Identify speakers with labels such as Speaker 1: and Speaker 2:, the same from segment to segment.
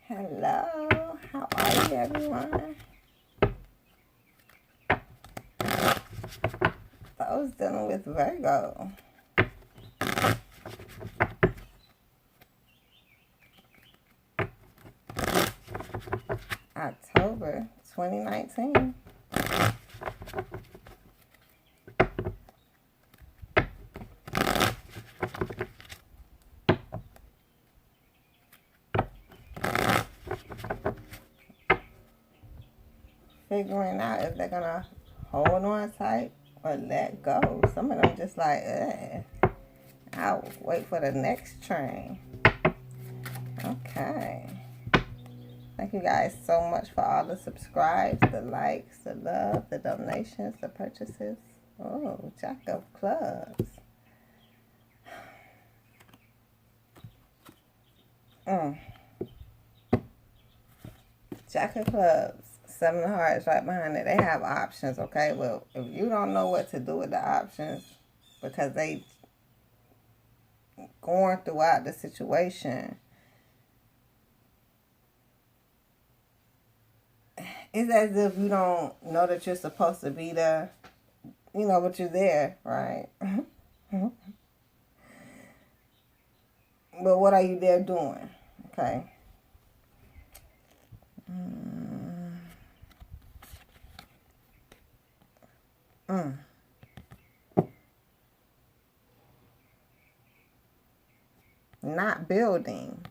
Speaker 1: Hello, how are you, everyone? Those dealing with Virgo. October 2019. Figuring out if they're gonna hold on tight or let go. Some of them just like, I'll wait for the next train. Okay. Thank you guys so much for all the subscribes, the likes, the love, the donations, the purchases. Oh, Jack of Clubs. Jack of Clubs. Seven of Hearts right behind it. They have options, okay? Well, if you don't know what to do with the options because they going throughout the situation, it's as if you don't know that you're supposed to be there, you know, but you're there, right? But what are you there doing? Okay. Not building,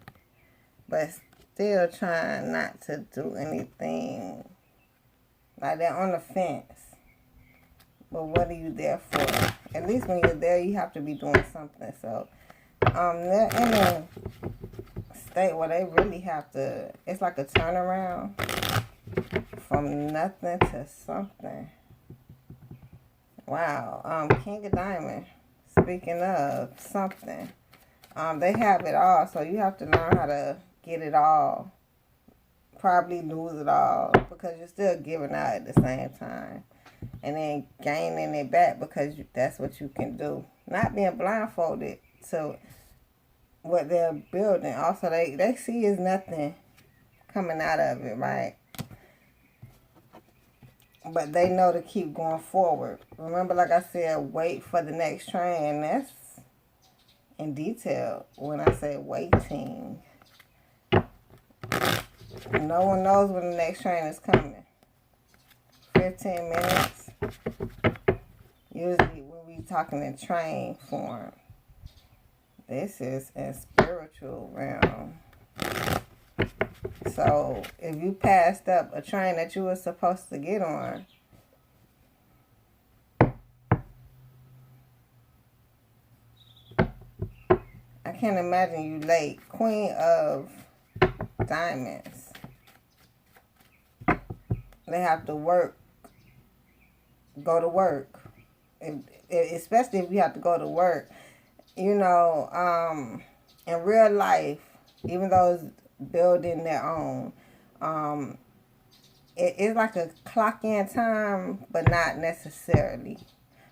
Speaker 1: but still trying not to do anything. Like they're on the fence. But what are you there for? At least when you're there, you have to be doing something. So, they're in a state where they really have to, it's like a turnaround from nothing to something. Wow. King of Diamond. Speaking of something. They have it all, so you have to learn how to get it all. Probably lose it all because you're still giving out at the same time. And then gaining it back because that's what you can do. Not being blindfolded to what they're building. Also, they see is nothing coming out of it, right? But they know to keep going forward. Remember, like I said, wait for the next train. That's in detail when I say waiting. No one knows when the next train is coming. 15 minutes. Usually when we talking in train form. This is in spiritual realm. So if you passed up a train that you were supposed to get on, I can't imagine you late. Queen of Diamonds. They have to work. Go to work. Especially if you have to go to work. You know, in real life, even though it's building their own, it's like a clock in time, but not necessarily.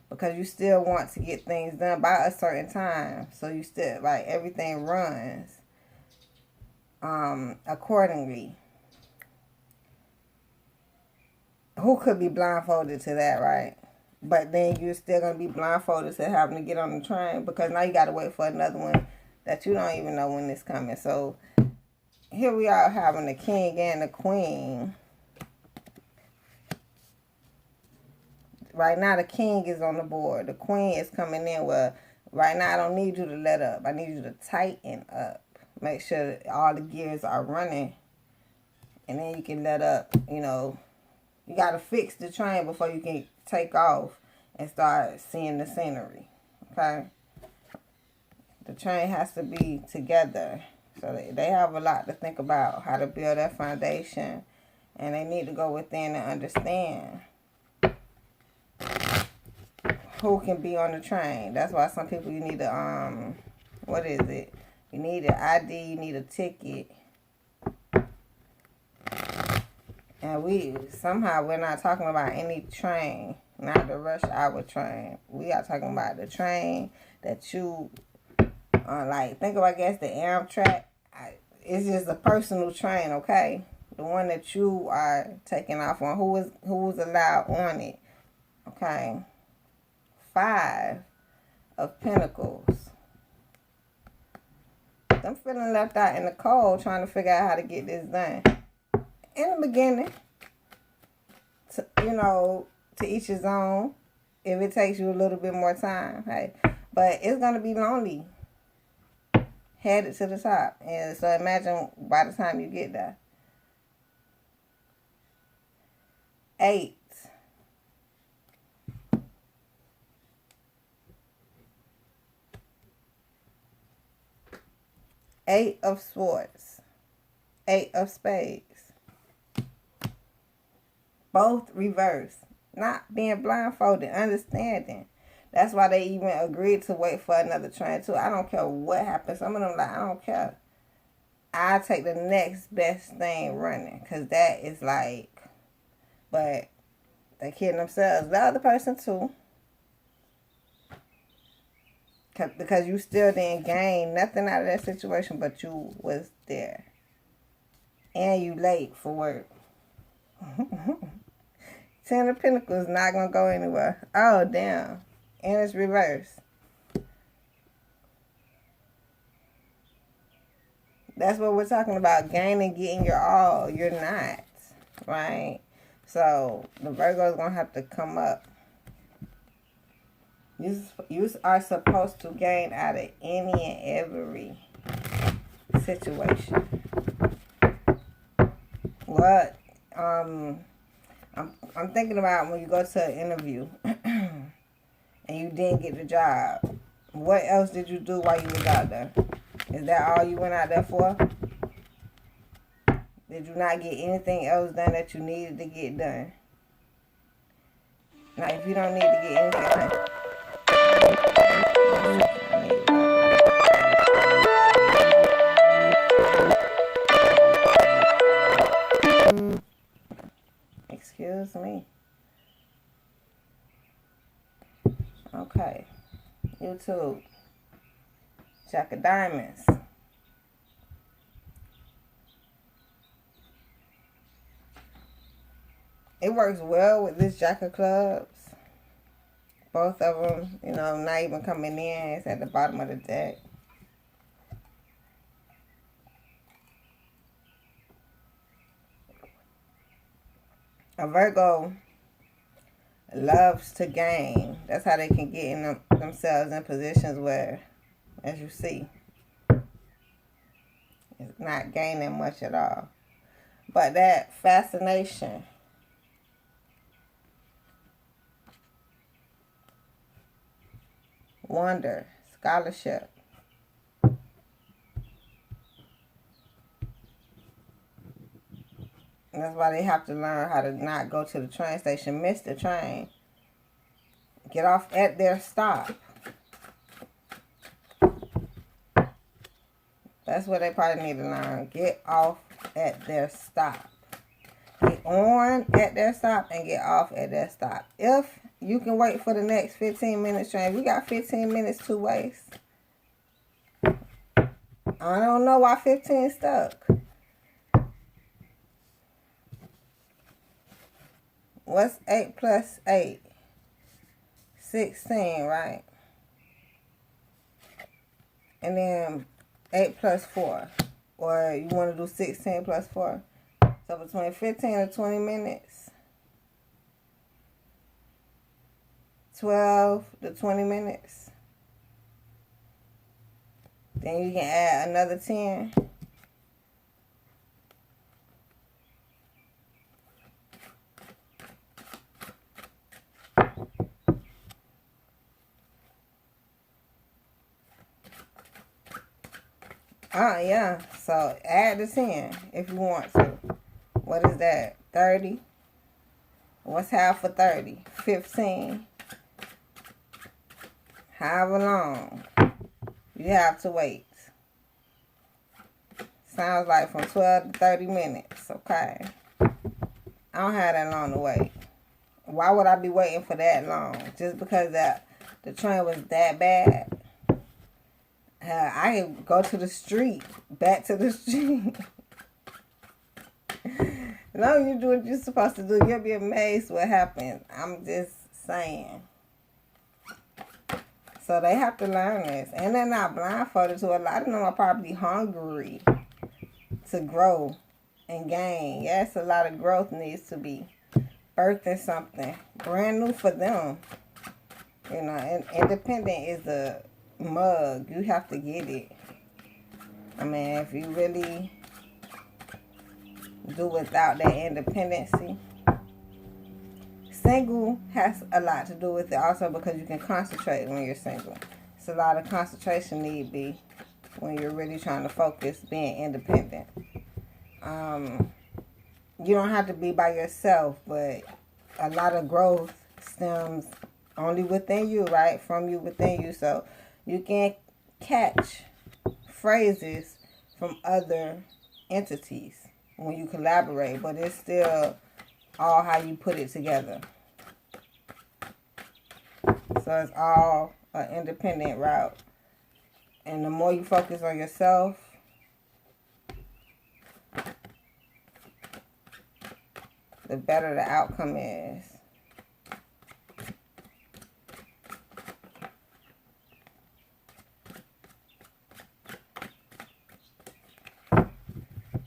Speaker 1: Because you still want to get things done by a certain time. So you still, like, everything runs accordingly. Who could be blindfolded to that, right? But then you're still going to be blindfolded to having to get on the train because now you got to wait for another one that you don't even know when it's coming. So here we are having the king and the queen. Right now the king is on the board. The queen is coming in. Well, right now I don't need you to let up. I need you to tighten up. Make sure that all the gears are running. And then you can let up, you know. You got to fix the train before you can take off and start seeing the scenery. Okay? The train has to be together. So they have a lot to think about, how to build that foundation. And they need to go within and understand who can be on the train. That's why some people, you need to, what is it? You need an ID, you need a ticket. And we're not talking about any train, not the rush hour train. We are talking about the train that you, like, think of, I guess, the Amtrak. it's just a personal train, okay? The one that you are taking off on. Who's allowed on it, okay? 5 of Pentacles. I'm feeling left out in the cold trying to figure out how to get this done. In the beginning, to each his own. If it takes you a little bit more time, hey. But it's going to be lonely. Headed to the top. And so imagine by the time you get there. 8. Eight of Swords. 8 of Spades. Both reversed. Not being blindfolded. Understanding. That's why they even agreed to wait for another train too. I don't care what happens. Some of them like, I don't care. I take the next best thing running. Because that is like, but they kidding themselves. The other person too. Because you still didn't gain nothing out of that situation, but you was there. And you late for work. 10 of Pentacles not going to go anywhere. Oh, damn. And it's reversed. That's what we're talking about. Gaining, getting your all. You're not. Right? So, the Virgo is going to have to come up. You are supposed to gain out of any and every situation. What? I'm thinking about when you go to an interview and you didn't get the job. What else did you do while you was out there? Is that all you went out there for? Did you not get anything else done that you needed to get done? Now, if you don't need to get anything done, excuse me. Okay. YouTube. Jack of Diamonds. It works well with this Jack of Clubs. Both of them, not even coming in. It's at the bottom of the deck. A Virgo loves to gain. That's how they can get themselves in positions where, as you see, it's not gaining much at all. But that fascination, wonder, scholarship, and that's why they have to learn how to not go to the train station, miss the train, get off at their stop. That's what they probably need to learn. Get off at their stop. Get on at their stop and get off at their stop. If you can wait for the next 15 minutes train, we got 15 minutes to waste. I don't know why 15 stuck. What's 8 plus 8? 16, right? And then 8 plus 4. Or you want to do 16 plus 4. So between 15 and 20 minutes. 12 to 20 minutes. Then you can add another 10. Yeah. So add the 10 if you want to. What is that? 30. What's half of 30? 15. However long you have to wait. Sounds like from 12 to 30 minutes. Okay. I don't have that long to wait. Why would I be waiting for that long? Just because the train was that bad? I can go to the street, back to the street. As long as you do what you're supposed to do, you'll be amazed what happens. I'm just saying. So they have to learn this. And they're not blindfolded to a lot of them are probably hungry to grow and gain. Yes, a lot of growth needs to be birthed in something brand new for them. You know, and independent is a mug. You have to get it. I mean, if you really do without that independency. Single has a lot to do with it also because you can concentrate when you're single. It's a lot of concentration need be when you're really trying to focus being independent. You don't have to be by yourself, but a lot of growth stems only within you, right? From you, within you. So you can catch phrases from other entities when you collaborate, but it's still all how you put it together. So it's all an independent route. And the more you focus on yourself, the better the outcome is.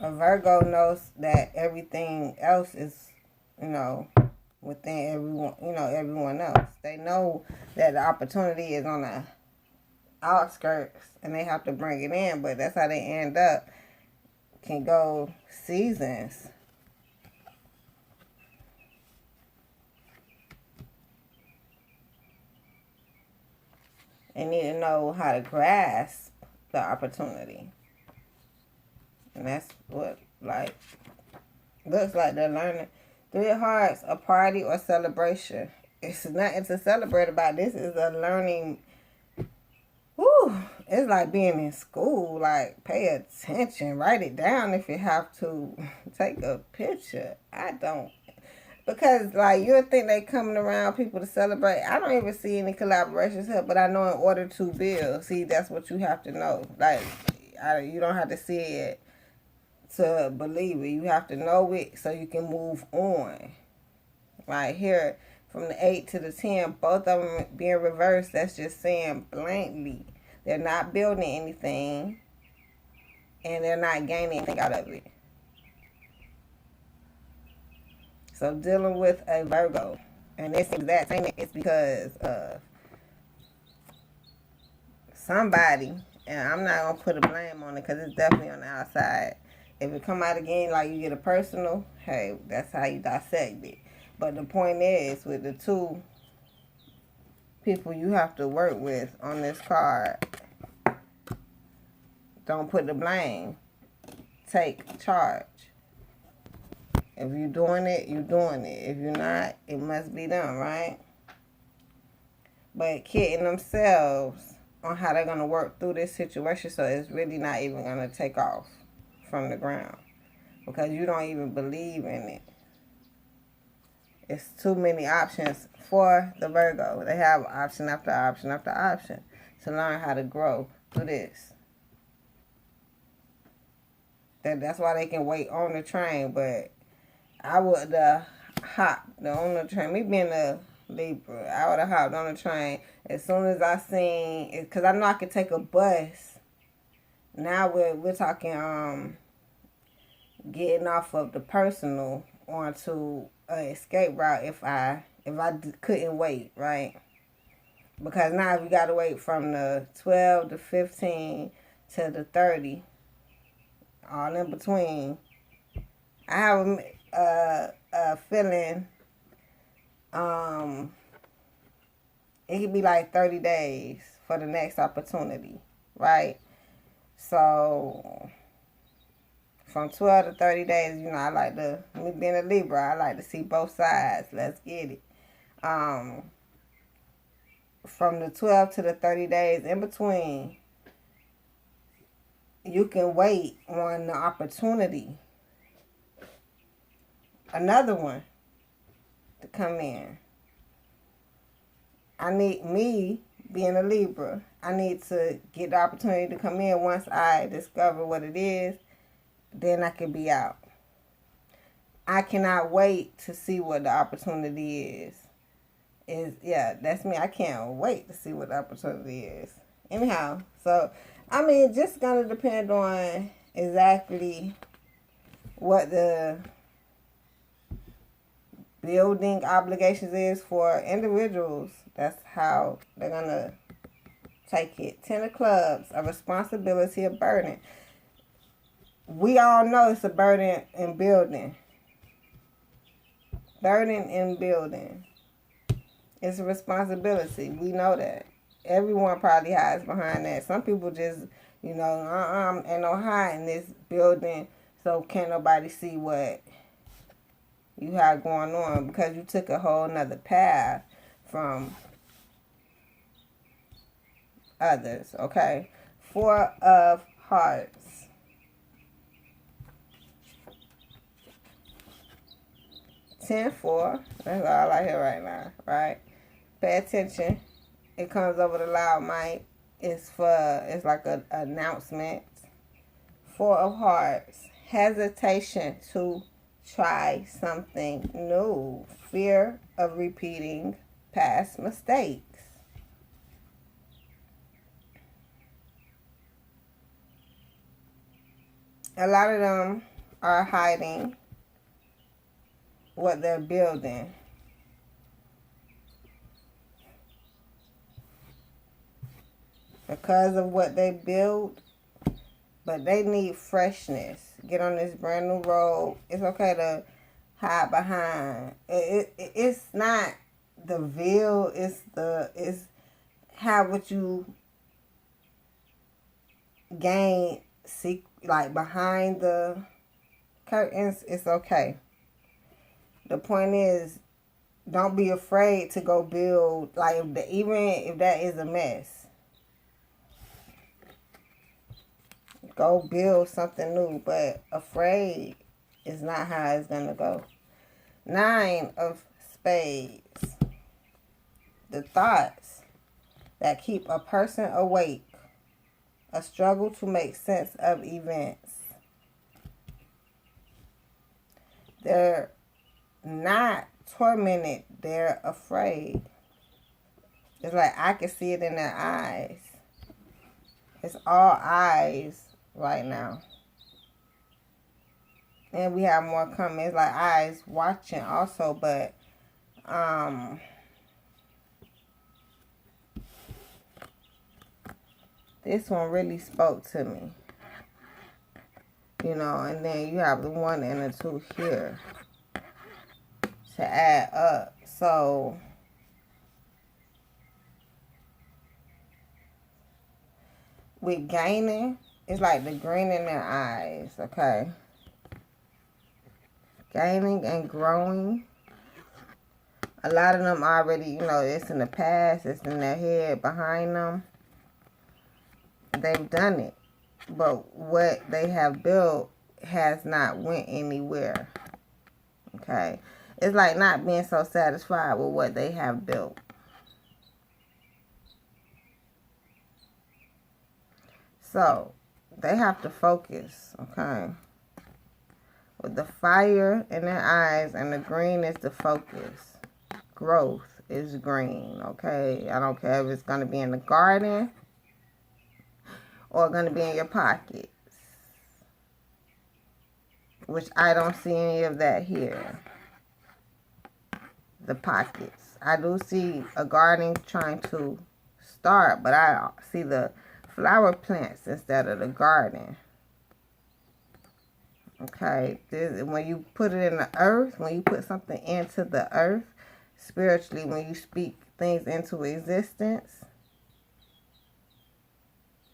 Speaker 1: A Virgo knows that everything else is, within everyone, everyone else. They know that the opportunity is on the outskirts and they have to bring it in, but that's how they end up. Can go seasons. They need to know how to grasp the opportunity. And that's what, looks like they're learning. 3 of Hearts, a party or celebration. It's nothing to celebrate about. This is a learning. Woo! It's like being in school. Like, pay attention. Write it down if you have to. Take a picture. I don't. Because, you'll think they coming around people to celebrate. I don't even see any collaborations here, but I know in order to build. See, that's what you have to know. You don't have to see it to believe it. You have to know it so you can move on. Right here, from the 8 to the 10, both of them being reversed, that's just saying blankly. They're not building anything, and they're not gaining anything out of it. So dealing with a Virgo, and this exact thing is because of somebody, and I'm not going to put a blame on it because it's definitely on the outside. If it come out again like you get a personal, hey, that's how you dissect it. But the point is, with the 2 people you have to work with on this card, don't put the blame. Take charge. If you're doing it, you're doing it. If you're not, it must be done, right? But kidding themselves on how they're going to work through this situation, so it's really not even going to take off from the ground because you don't even believe in it. It's too many options for the Virgo. They have option after option after option to learn how to grow through this. That's why they can wait on the train, but I would hop on the train. Me being a Libra, I would have hopped on the train as soon as I seen it, because I know I could take a bus. Now we're talking getting off of the personal onto an escape route if I couldn't wait, right? Because now we got to wait from the 12 to 15 to the 30, all in between. I have a feeling it could be like 30 days for the next opportunity, right? So from 12 to 30 days, me being a Libra, I like to see both sides. Let's get it. From the 12 to the 30 days in between, you can wait on the opportunity. Another one to come in. I need me being a Libra, I need to get the opportunity to come in. Once I discover what it is, then I can be out. I cannot wait to see what the opportunity is. Yeah, that's me. I can't wait to see what the opportunity is. Anyhow, so, I mean, just going to depend on exactly what the building obligations is for individuals. That's how they're going to take it. 10 of clubs, a responsibility, a burden. We all know it's a burden in building. Burden in building. It's a responsibility. We know that. Everyone probably hides behind that. Some people just, you know, ain't no hide in this building, so can't nobody see what you have going on because you took a whole nother path from others, okay? 4 of Hearts. Ten, 4. That's all I hear right now, right? Pay attention. It comes over the loud mic. It's like an announcement. 4 of Hearts. Hesitation to try something new. Fear of repeating past mistakes. A lot of them are hiding what they're building. Because of what they build, but they need freshness. Get on this brand new road. It's okay to hide behind. It's not the veil. It's have what you gain. Like behind the curtains. It's okay. The point is, don't be afraid to go build. Like even if that is a mess. Go build something new, but afraid is not how it's going to go. 9 of Spades. The thoughts that keep a person awake. A struggle to make sense of events. They're not tormented. They're afraid. It's like I can see it in their eyes. It's all eyes right now. And we have more coming. It's like eyes watching also, but this one really spoke to me. You know, and then you have the 1 and the 2 here to add up. So with gaining, it's like the green in their eyes, okay? Gaining and growing. A lot of them already, you know, it's in the past. It's in their head, behind them. They've done it. But what they have built has not went anywhere, okay? It's like not being so satisfied with what they have built. So, they have to focus, okay? With the fire in their eyes and the green is the focus. Growth is green, okay? I don't care if it's going to be in the garden or going to be in your pockets. Which I don't see any of that here. The pockets. I do see a garden trying to start, but I see the flower plants instead of the garden. Okay, when you put it in the earth, when you put something into the earth, spiritually, when you speak things into existence,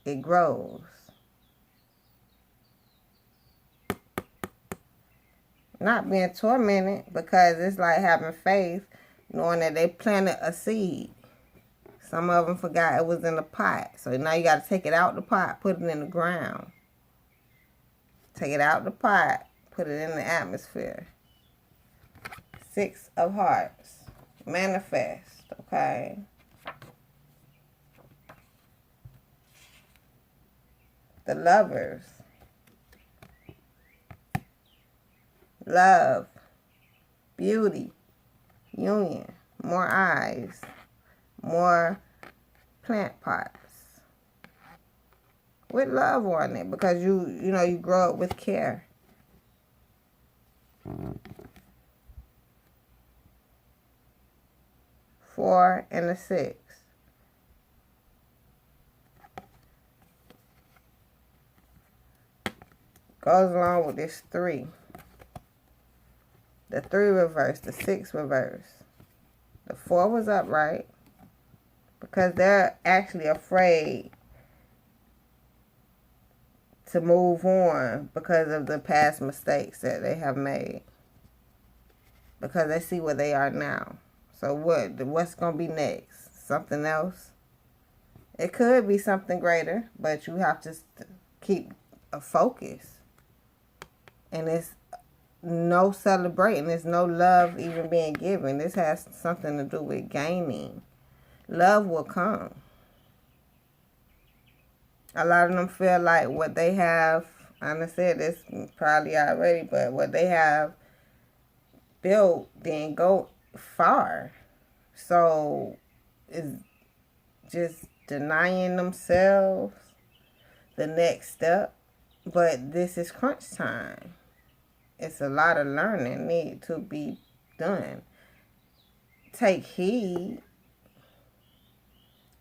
Speaker 1: it grows. Not being tormented, because it's like having faith, knowing that they planted a seed. Some of them forgot it was in the pot. So now you got to take it out the pot, put it in the ground. Take it out the pot, put it in the atmosphere. 6 of Hearts. Manifest, okay? The Lovers. Love. Beauty. Union. More eyes. More plant pots. With love on it, because you grow up with care. 4 and a 6. Goes along with this 3. The 3 reverse, the 6 reverse. The 4 was upright because they're actually afraid to move on because of the past mistakes that they have made. Because they see where they are now. So what's going to be next? Something else? It could be something greater, but you have to keep a focus. And it's no celebrating. There's no love even being given. This has something to do with gaining. Love will come. A lot of them feel like what they have, I said this probably already, but what they have built didn't go far. So it's just denying themselves the next step. But this is crunch time. It's a lot of learning need to be done. Take heed,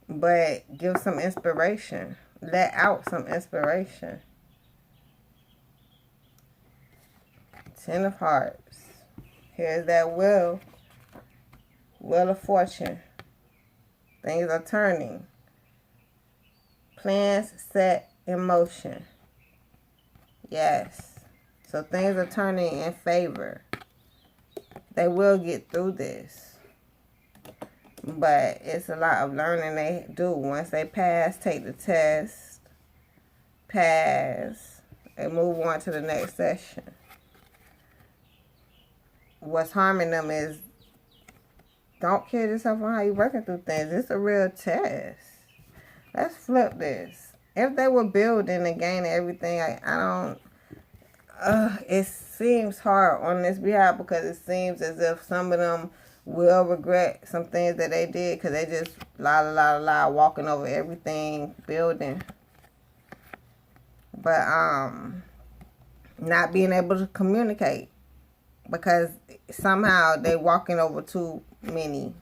Speaker 1: but give some inspiration. Let out some inspiration. 10 of Hearts. Here's that wheel. Wheel of Fortune. Things are turning. Plans set in motion. Yes. So things are turning in favor. They will get through this. But it's a lot of learning they do. Once they pass, take the test, pass, and move on to the next session. What's harming them is don't kill yourself on how you're working through things. It's a real test. Let's flip this. If they were building and gaining everything, it seems hard on this behalf because it seems as if some of them will regret some things that they did because they just walking over everything, building. But not being able to communicate because somehow they walking over too many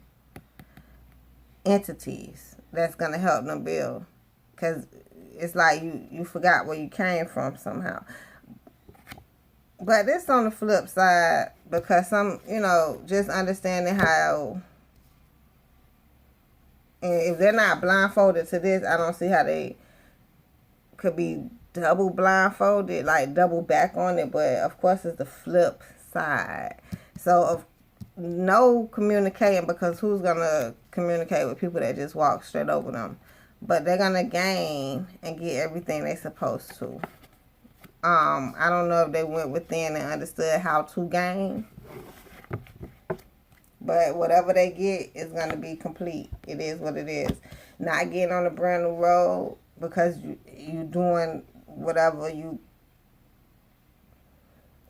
Speaker 1: entities that's going to help them build. Because it's like you forgot where you came from somehow. But this on the flip side, because some, just understanding how, and if they're not blindfolded to this, I don't see how they could be double blindfolded, like double back on it. But of course, it's the flip side. So of no communicating, because who's going to communicate with people that just walk straight over them? But they're going to gain and get everything they're supposed to. I don't know if they went within and understood how to gain. But whatever they get is going to be complete. It is what it is. Not getting on a brand new road because you doing whatever you...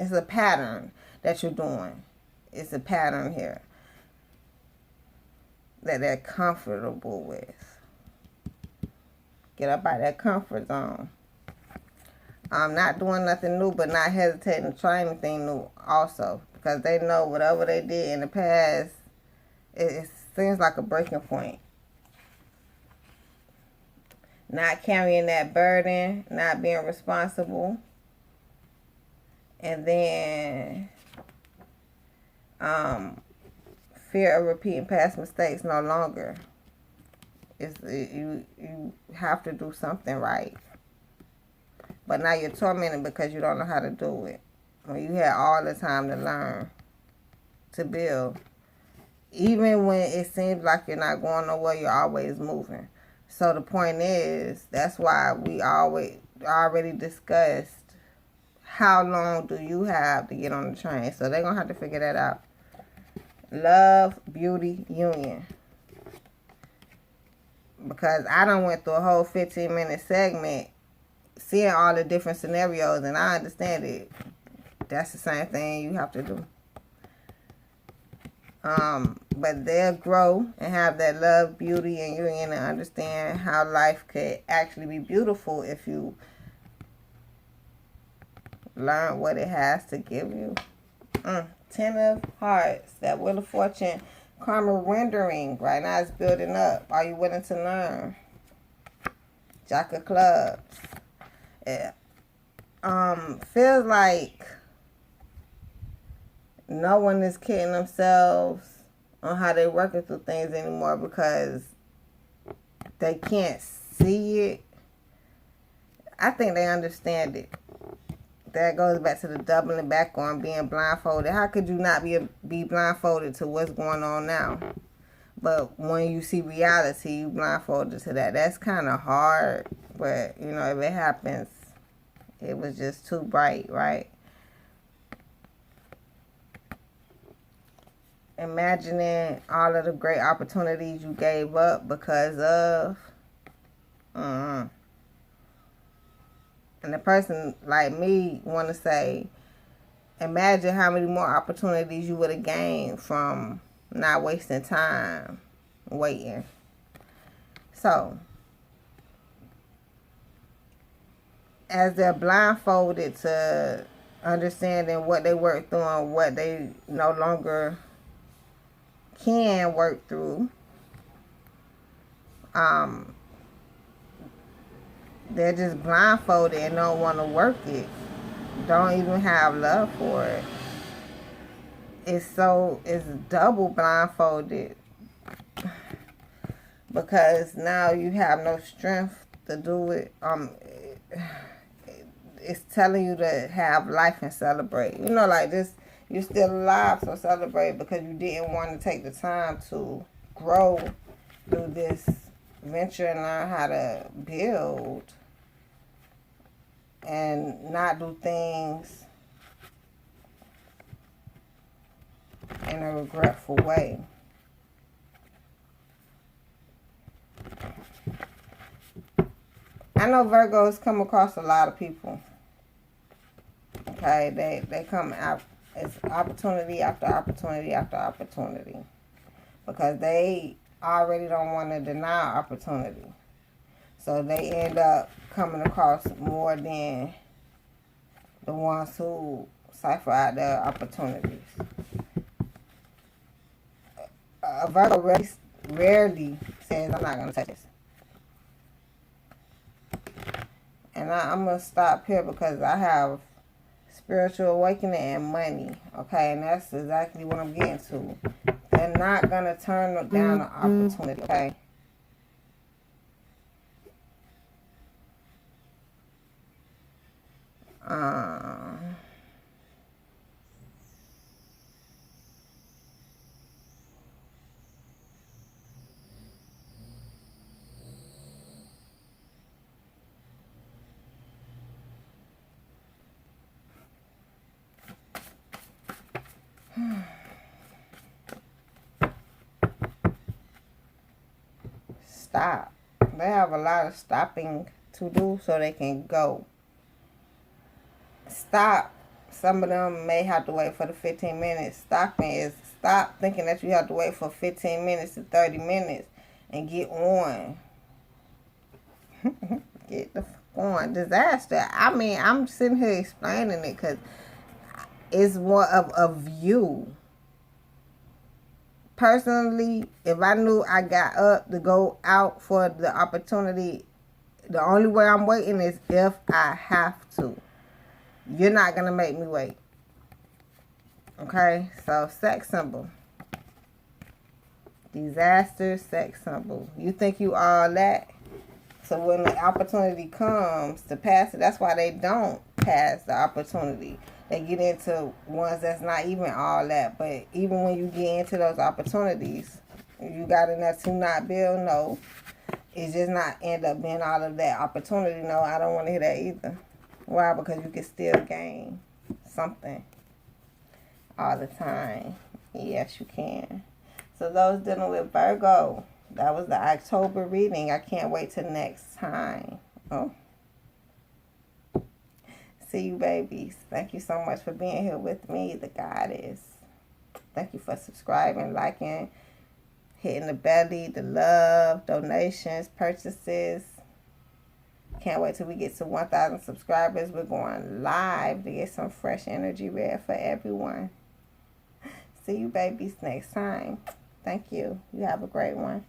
Speaker 1: It's a pattern that you're doing. It's a pattern here that they're comfortable with. Get up out of that comfort zone. Not doing nothing new, but not hesitating to try anything new also. Because they know whatever they did in the past, it seems like a breaking point. Not carrying that burden, not being responsible. And then fear of repeating past mistakes no longer. You have to do something right. But now you're tormented because you don't know how to do it. When you had all the time to learn, to build. Even when it seems like you're not going nowhere, you're always moving. So the point is, that's why we already discussed how long do you have to get on the train. So they're going to have to figure that out. Love, beauty, union. Because I done went through a whole 15-minute segment seeing all the different scenarios, and I understand it. That's the same thing you have to do. But they'll grow and have that love, beauty, and union, and understand how life could actually be beautiful if you learn what it has to give you. 10 of Hearts, that Wheel of Fortune, karma rendering. Right now it's building up. Are you willing to learn? Jack of Clubs. Yeah. Feels like no one is kidding themselves on how they're working through things anymore because they can't see it. I think they understand it. That goes back to the doubling back on being blindfolded. How could you not be blindfolded to what's going on now? But when you see reality, you blindfolded to that. That's kind of hard. But, you know, if it happens, it was just too bright, right? Imagining all of the great opportunities you gave up because of... And the person like me want to say, imagine how many more opportunities you would have gained from not wasting time waiting. So, as they're blindfolded to understanding what they worked through and what they no longer can work through, they're just blindfolded and don't want to work it. Don't even have love for it. It's double blindfolded because now you have no strength to do it. It's telling you to have life and celebrate. You know, like this, you're still alive, so celebrate because you didn't want to take the time to grow through this venture and learn how to build and not do things in a regretful way. I know Virgos come across a lot of people. Okay, they come out. It's opportunity after opportunity after opportunity because they already don't want to deny opportunity. So they end up coming across more than the ones who cipher out their opportunities. A Virgo rarely says, I'm not going to touch this. And I'm going to stop here because I have spiritual awakening and money. Okay, and that's exactly what I'm getting to. They're not going to turn down an opportunity, okay? Stop. They have a lot of stopping to do so they can go. Stop. Some of them may have to wait for the 15 minutes. Stopping is stop thinking that you have to wait for 15 minutes to 30 minutes and get on. Get the fuck on. Disaster. I mean, I'm sitting here explaining it because it's more of a view. Personally, if I knew I got up to go out for the opportunity, the only way I'm waiting is if I have to. You're not going to make me wait. Okay? So, sex symbol. Disaster, sex symbol. You think you all that? So, when the opportunity comes to pass it, that's why they don't pass the opportunity. They get into ones that's not even all that. But even when you get into those opportunities, you got enough to not build, no. It's just not end up being all of that opportunity. No, I don't want to hear that either. Why? Because you can still gain something all the time. Yes, you can. So those dealing with Virgo, that was the October reading. I can't wait till next time. Oh. See you, babies. Thank you so much for being here with me, the goddess. Thank you for subscribing, liking, hitting the belly, the love, donations, purchases. Can't wait till we get to 1,000 subscribers. We're going live to get some fresh energy ready for everyone. See you, babies, next time. Thank you. You have a great one.